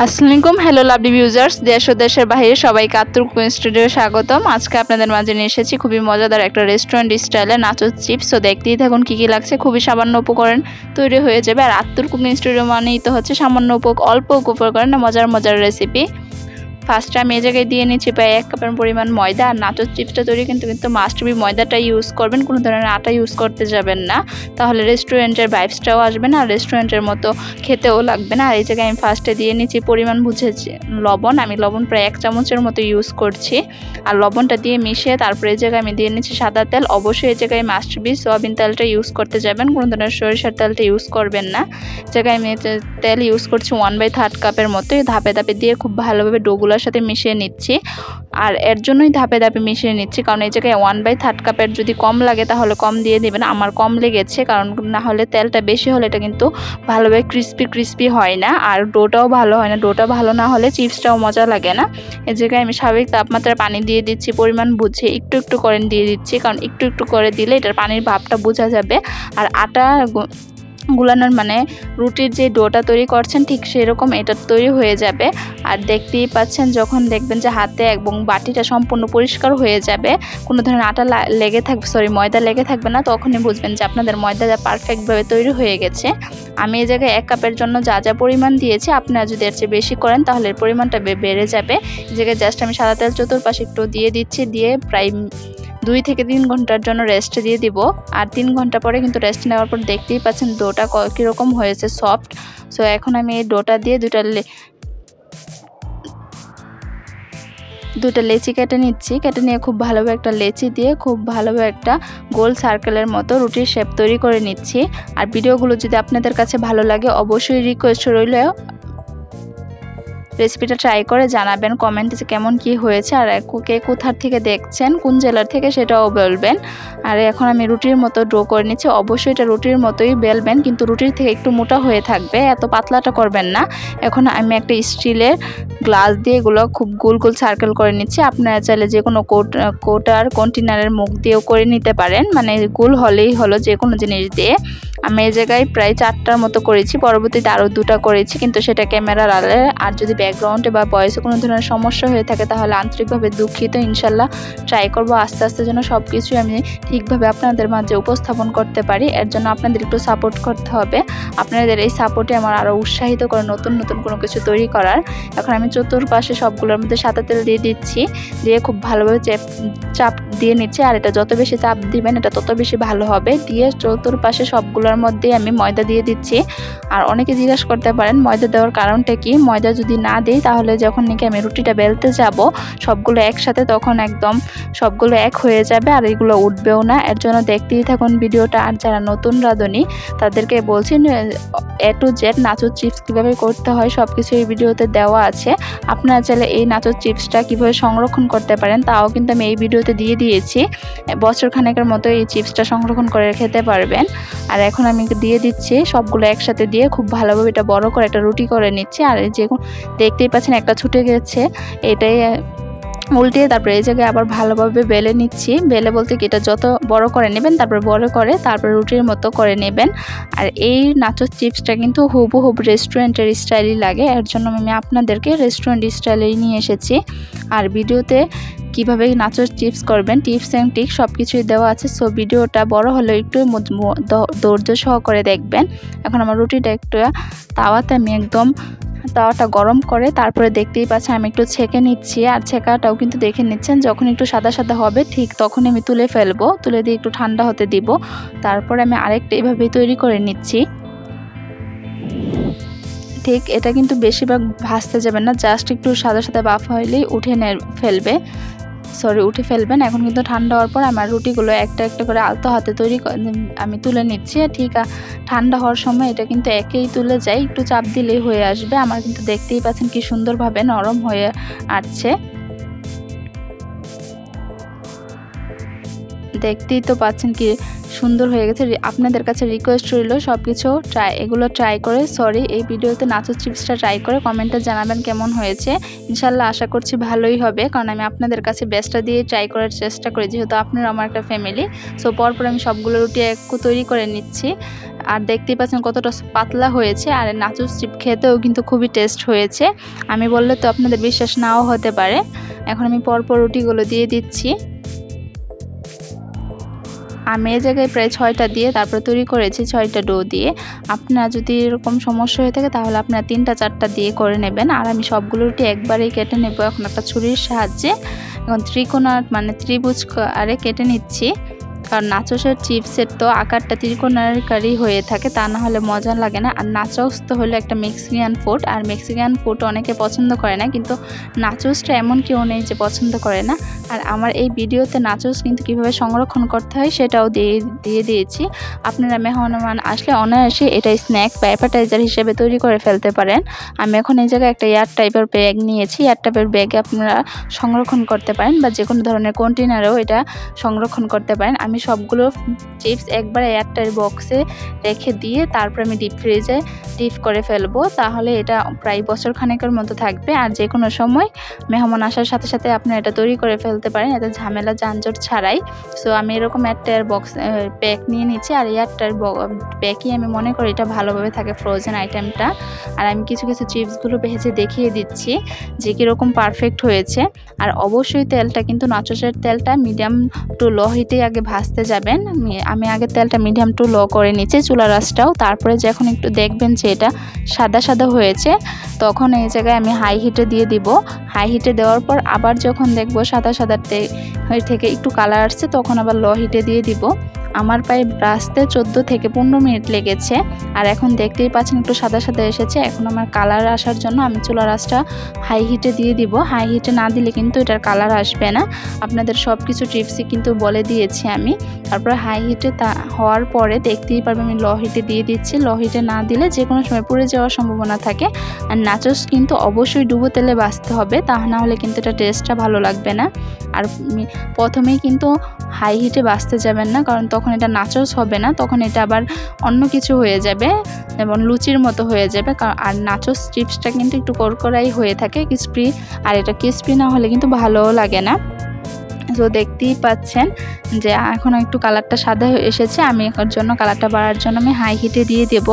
আসসালামু আলাইকুম, hello lovely ভিউজার্স, দেশ ও দেশের বাইরে সবাইকে আত্তুর কুকিং স্টুডিও স্বাগতম। আজকে আপনাদের মাঝে নিয়ে এসেছি খুবই মজাদার একটা রেস্টুরেন্ট স্টাইলে নাচোস চিপস। তো দেখতেই থাকুন কী কী লাগছে। খুবই সামান্য উপকরণ তৈরি হয়ে যাবে। আর আত্তুর কুকিং স্টুডিও মানেই তো হচ্ছে সামান্য অল্প উপকরণে মজার রেসিপি। ফার্স্টে আমি এই জায়গায় দিয়ে নিচ্ছি প্রায় 1 কাপের পরিমাণ ময়দা। আর নাচোস চিপসটা তৈরি কিন্তু মাস্ট বি ময়দাটা ইউজ করবেন, কোনো ধরনের আটা ইউজ করতে যাবেন না, তাহলে রেস্টুরেন্টের ভাইবসটাও আসবে না আর রেস্টুরেন্টের মতো খেতেও লাগবে না। আর এই জায়গায় আমি ফার্স্টে দিয়ে নিচ্ছি পরিমাণ বুঝে লবণ। আমি লবণ প্রায় 1 চামচের মতো ইউজ করছি। আর লবণটা দিয়ে মিশিয়ে তারপরে এই জায়গায় আমি দিয়ে নিচ্ছি সাদা তেল। অবশ্যই এই জায়গায় মাস্ট বি সয়াবিন তেলটা ইউজ করতে যাবেন, কোনো ধরনের সরিষার তেলটা ইউজ করবেন না। জায়গায় আমি তেল ইউজ করছি 1/3 কাপের মতো। ধাপে ধাপে দিয়ে খুব ভালোভাবে ডোগুলোর সাথে মিশিয়ে নিচ্ছি। আর এর জন্যই ধাপে ধাপে মিশিয়ে নিচ্ছি, কারণ এই জায়গায় 1/3 কাপের যদি কম লাগে তাহলে কম দিয়ে দেবেন। আমার কম লেগেছে, কারণ না হলে তেলটা বেশি হলে এটা কিন্তু ভালোভাবে ক্রিস্পি হয় না, আর ডোটাও ভালো হয় না। ডোটা ভালো না হলে চিপসটাও মজা লাগে না। এই জায়গায় আমি স্বাভাবিক তাপমাত্রায় পানি দিয়ে দিচ্ছি, পরিমাণ বুঝে একটু করে দিয়ে দিচ্ছি, কারণ একটু করে দিলে এটার পানির ভাবটা বোঝা যাবে। আর আটা গুলানোর মানে রুটির যে ডোটা তৈরি করছেন ঠিক সেরকম এটা তৈরি হয়ে যাবে। আর দেখতেই পাচ্ছেন, যখন দেখবেন যে হাতে এবং বাটিটা সম্পূর্ণ পরিষ্কার হয়ে যাবে, কোনো ধরনের আটা লেগে থাকবে ময়দা লেগে থাকবে না, তখনই বুঝবেন যে আপনাদের ময়দাটা পারফেক্টভাবে তৈরি হয়ে গেছে। আমি এই জায়গায় 1 কাপের জন্য যা পরিমাণ দিয়েছি, আপনারা যদি এর চেয়ে বেশি করেন তাহলে এর পরিমাণটা বেড়ে যাবে। এই জায়গায় জাস্ট আমি সাদা তেল চতুর্পাশে একটু দিয়ে দিচ্ছি, দিয়ে প্রায় 2 থেকে 3 ঘন্টার জন্য রেস্ট দিয়ে দিব। আর 3 ঘন্টা পরে কিন্তু রেস্ট নেওয়ার পর দেখতেই পাচ্ছেন ডোটা কীরকম হয়েছে, সফট। সো এখন আমি এই ডোটা দিয়ে দুটা লেচি কেটে নিচ্ছি। কেটে নিয়ে খুব ভালোভাবে একটা লেচি দিয়ে খুব ভালোভাবে একটা গোল সার্কেলের মতো রুটির শেপ তৈরি করে নিচ্ছি। আর ভিডিওগুলো যদি আপনাদের কাছে ভালো লাগে অবশ্যই রিকোয়েস্ট রইল রেসিপিটা ট্রাই করে জানাবেন কমেন্টে কেমন কি হয়েছে, আর কে কোথা থেকে দেখছেন, কোন জেলার থেকে সেটাও বলবেন। আর এখন আমি রুটির মতো ডো করে নিচ্ছি। অবশ্যই এটা রুটির মতোই বেলবেন, কিন্তু রুটির থেকে একটু মোটা হয়ে থাকবে, এত পাতলাটা করবেন না। এখন আমি একটা স্টিলের গ্লাস দিয়ে এগুলো খুব গোল সার্কেল করে নিচ্ছি। আপনারা চাইলে যে কোনো কোটার কন্টেনারের মুখ দিয়েও করে নিতে পারেন, মানে গোল হলেই হলো যে কোনো জিনিস দিয়ে। আমি এই জায়গায় প্রায় 4টার মতো করেছি, পরবর্তীতে আরও 2টা করেছি, কিন্তু সেটা ক্যামেরার আড়ালে। আর যদি ব্যাকগ্রাউন্ডে বা ভয়েসে কোনো ধরনের সমস্যা হয়ে থাকে তাহলে আন্তরিকভাবে দুঃখিত। ইনশাল্লাহ ট্রাই করবো আস্তে আস্তে যেন সব কিছুই আমি ঠিকভাবে আপনাদের মাঝে উপস্থাপন করতে পারি। এর জন্য আপনাদের একটু সাপোর্ট করতে হবে। আপনাদের এই সাপোর্টে আমার আরও উৎসাহিত করে নতুন কোনো কিছু তৈরি করার। এখন আমি চতুর্পাশে সবগুলোর মধ্যে সাদা তেল দিয়ে দিচ্ছি, দিয়ে খুব ভালোভাবে চাপ দিয়ে নিচ্ছি। আর এটা যত বেশি চাপ দিবেন এটা তত বেশি ভালো হবে। দিয়ে চতুর্পাশে সবগুলোর মধ্যে আমি ময়দা দিয়ে দিচ্ছি। আর অনেকে জিজ্ঞাসা করতে পারেন ময়দা দেওয়ার কারণটা কি। ময়দা যদি না দিই তাহলে যখন নাকি আমি রুটিটা বেলতে যাব সবগুলো একসাথে, তখন একদম সবগুলো এক হয়ে যাবে আর এগুলো উঠবেও না। এর জন্য দেখতেই থাকুন ভিডিওটা। আর যারা নতুন রাঁধুনি তাদেরকে বলছি A to Z nachos chips কীভাবে করতে হয় সব কিছু এই ভিডিওতে দেওয়া আছে। আপনারা চাইলে এই নাচোস চিপসটা কীভাবে সংরক্ষণ করতে পারেন তাও কিন্তু আমি এই ভিডিওতে দিয়ে দিয়েছি। বছরখানেকের মতো এই চিপসটা সংরক্ষণ করে খেতে পারবেন। আর এখন আমি দিয়ে দিচ্ছি সবগুলো একসাথে দিয়ে খুব ভালোভাবে এটা বড় করে একটা রুটি করে নিচ্ছি। আর এই যে দেখতেই পাচ্ছেন একটা ছুটে গেছে, এটাই উল্টে তারপরে এই জায়গায় আবার ভালোভাবে বেলে নিচ্ছি। বেলে বলতে কি এটা যত বড় করে নেবেন তারপরে রুটির মতো করে নেবেন। আর এই নাচোস চিপসটা কিন্তু হুবহু রেস্টুরেন্টের স্টাইলই লাগে, এর জন্য আমি আপনাদেরকে রেস্টুরেন্ট স্টাইলেই নিয়ে এসেছি। আর ভিডিওতে কিভাবে নাচোস চিপস করবেন টিপস অ্যান্ড ট্রিক্স সব কিছুই দেওয়া আছে। সো ভিডিওটা বড় হলেও একটু ধৈর্য সহকারে দেখবেন। এখন আমার রুটিটা একটু তাওয়াতে আমি একদম তাওয়াটা গরম করে তারপরে দেখতেই পাচ্ছেন আমি একটু ছেঁকে নিচ্ছি। আর ছেঁকাটাও কিন্তু দেখে নিচ্ছেন, যখন একটু সাদা হবে ঠিক তখন আমি তুলে ফেলবো, তুলে দিয়ে একটু ঠান্ডা হতে দিব। তারপরে আমি আরেকটা এইভাবেই তৈরি করে নিচ্ছি। ঠিক এটা কিন্তু বেশিরভাগ ভাজতে যাবেন না, জাস্ট একটু সাদা বাফ হইলেই উঠে ফেলবেন। এখন কিন্তু ঠান্ডা হওয়ার পর আমার রুটিগুলো একটা করে আলতো হাতে আমি তুলে নিচ্ছি। ঠিক ঠান্ডা হওয়ার সময় এটা কিন্তু একেই তুলে যায়, একটু চাপ দিলেই হয়ে আসবে। আমার কিন্তু দেখতেই পাচ্ছেন কি সুন্দরভাবে নরম হয়ে আসছে। দেখতেই তো পাচ্ছেন কি সুন্দর হয়ে গেছে। আপনাদের কাছে রিকোয়েস্ট রইল সব কিছু এগুলো ট্রাই করে, সরি এই ভিডিওতে নাচো চিপসটা ট্রাই করে কমেন্টে জানাবেন কেমন হয়েছে। ইনশাল্লাহ আশা করছি ভালোই হবে, কারণ আমি আপনাদের কাছে বেস্টটা দিয়ে ট্রাই করার চেষ্টা করি, যেহেতু আপনারা আমার একটা ফ্যামিলি। সো পরপর আমি সবগুলো রুটি একটু তৈরি করে নিচ্ছি। আর দেখতেই পাচ্ছেন কতটা পাতলা হয়েছে, আর নাচো চিপস খেতেও কিন্তু খুবই টেস্ট হয়েছে। আমি বললে তো আপনাদের বিশ্বাস নাও হতে পারে। এখন আমি পরপর রুটিগুলো দিয়ে দিচ্ছি। আমি এই জায়গায় প্রায় 6টা দিয়ে তারপর তৈরি করেছি, 6টা ডো দিয়ে। আপনারা যদি এরকম সমস্যা হয়ে থাকে তাহলে আপনারা 3টা 4টা দিয়ে করে নেবেন। আর আমি সবগুলো রুটি একবারেই কেটে নেব এখন একটা ছুরির সাহায্যে। এখন ত্রিকোণার মানে ত্রিভুজ আরে কেটে নিচ্ছি, কারণ নাচোসের চিপসের তো আকারটা ত্রিকোণাকারই হয়ে থাকে, তা না হলে মজা লাগে না। আর নাচোস তো হলো একটা মেক্সিকান ফুড, আর মেক্সিকান ফুড অনেকে পছন্দ করে না, কিন্তু নাচোসটা এমন কেউ নেই যে পছন্দ করে না। আর আমার এই ভিডিওতে নাচোস কিন্তু কীভাবে সংরক্ষণ করতে হয় সেটাও দিয়ে দিয়েছি। আপনারা মেহমান আসলে অনায়াসে এটা স্ন্যাক বা অ্যাপাটাইজার হিসেবে তৈরি করে ফেলতে পারেন। আমি এখন এই জায়গায় একটা এয়ার টাইপের ব্যাগ নিয়েছি। এয়ার টাইপের ব্যাগে আপনারা সংরক্ষণ করতে পারেন বা যে কোনো ধরনের কন্টেনারেও এটা সংরক্ষণ করতে পারেন। আমি সবগুলো চিপস একবার এয়ারটাইট বক্সে রেখে দিয়ে তারপর আমি ডিপ ফ্রিজে ডিপ করে ফেলবো, তাহলে এটা প্রায় বছর খানেকের মতো থাকবে। আর যে কোনো সময় মেহমান আসার সাথে সাথে আপনি এটা তৈরি করে ফেলতে পারেন, এতে ঝামেলা যানজট ছাড়াই। সো আমি এরকম এয়ারটাইট বক্স প্যাক নিয়ে নিচ্ছি, আর এয়ারটাইট প্যাকই আমি মনে করি এটা ভালোভাবে থাকে ফ্রোজেন আইটেমটা। আর আমি কিছু কিছু চিপসগুলো ভেজে দেখিয়ে দিচ্ছি যে কীরকম পারফেক্ট হয়েছে। আর অবশ্যই তেলটা কিন্তু নাচোসের তেলটা মিডিয়াম টু লো হিটে আগে ভাজতে যাবেন। আমি আগে তেলটা মিডিয়াম টু লো করে নিচ্ছি, চুলার আঁচটাও। তারপরে যখন একটু দেখবেন যে এটা সাদা সাদা হয়েছে, তখন এই জায়গায় আমি হাই হিটে দিয়ে দিব। হাই হিটে দেওয়ার পর আবার যখন দেখবো সাদা সাদা থেকে একটু কালার আসছে, তখন আবার লো হিটে দিয়ে দিব। আমার প্রায় ভাজতে 14 থেকে 15 মিনিট লেগেছে। আর এখন দেখতেই পাচ্ছেন একটু সাদা সাদা এসেছে। এখন আমার কালার আসার জন্য আমি চুলার আঁচটা হাই হিটে দিয়ে দিব। হাই হিটে না দিলে কিন্তু এটার কালার আসবে না। আপনাদের সব কিছু টিপসই কিন্তু বলে দিয়েছি আমি। তারপরে হাই হিটে হওয়ার পরে দেখতেই পারবেন আমি লো হিটে দিয়ে দিচ্ছি। লো হিটে না দিলে যে কোনো সময় পুড়ে যাওয়ার সম্ভাবনা থাকে। আর নাচোস কিন্তু অবশ্যই ডুবো তেলে ভাজতে হবে, তা না হলে কিন্তু এটা টেস্টটা ভালো লাগবে না। আর প্রথমেই কিন্তু হাই হিটে ভাজতে যাবেন না, কারণ তখন এটা নাচোস হবে না, তখন এটা আবার অন্য কিছু হয়ে যাবে, যেমন লুচির মতো হয়ে যাবে। আর নাচোস চিপসটা কিন্তু একটু করকরাই হয়ে থাকে, ক্রিস্পি। আর এটা ক্রিস্পি না হলে কিন্তু ভালোও লাগে না। তো দেখতেই পাচ্ছেন যে এখন একটু কালারটা সাদা এসেছে। আমি এর জন্য কালারটা বাড়ার জন্য আমি হাই হিটে দিয়ে দেব।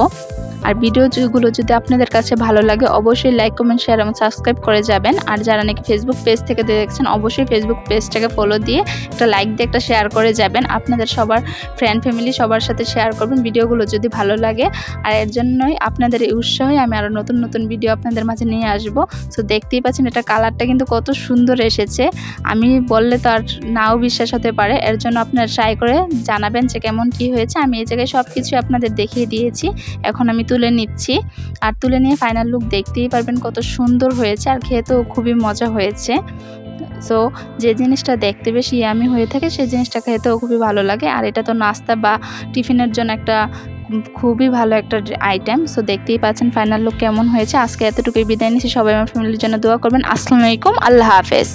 আর ভিডিওগুলো যদি আপনাদের কাছে ভালো লাগে অবশ্যই লাইক কমেন্ট শেয়ার এবং সাবস্ক্রাইব করে যাবেন। আর যারা নাকি ফেসবুক পেজ থেকে দেখছেন অবশ্যই ফেসবুক পেজটাকে ফলো দিয়ে একটা লাইক দিয়ে একটা শেয়ার করে যাবেন। আপনাদের সবার ফ্রেন্ড ফ্যামিলি সবার সাথে শেয়ার করবেন ভিডিওগুলো যদি ভালো লাগে। আর এর জন্যই আপনাদের এই উৎসাহে আমি আরও নতুন নতুন ভিডিও আপনাদের মাঝে নিয়ে আসবো। সো দেখতেই পাচ্ছেন এটা কালারটা কিন্তু কত সুন্দর এসেছে, আমি বললে তো আর নাও বিশ্বাস হতে পারে। এর জন্য আপনারা ট্রাই করে জানাবেন যে কেমন কি হয়েছে। আমি এই জায়গায় সব কিছু আপনাদের দেখিয়ে দিয়েছি। এখন আমি তুলে নিচ্ছি, আর তুলে নিয়ে ফাইনাল লুক দেখতেই পারবেন কত সুন্দর হয়েছে, আর খেতেও খুবই মজা হয়েছে। সো যে জিনিসটা দেখতে বেশি ইয়ামি হয়ে থাকে সেই জিনিসটা খেতেও খুবই ভালো লাগে। আর এটা তো নাস্তা বা টিফিনের জন্য একটা খুবই ভালো একটা আইটেম। সো দেখতেই পাচ্ছেন ফাইনাল লুক কেমন হয়েছে। আজকে এতটুকুই বিদায় নিচ্ছি। সবাই আমার ফ্যামিলির জন্য দোয়া করবেন। আসসালামু আলাইকুম, আল্লাহ হাফেজ।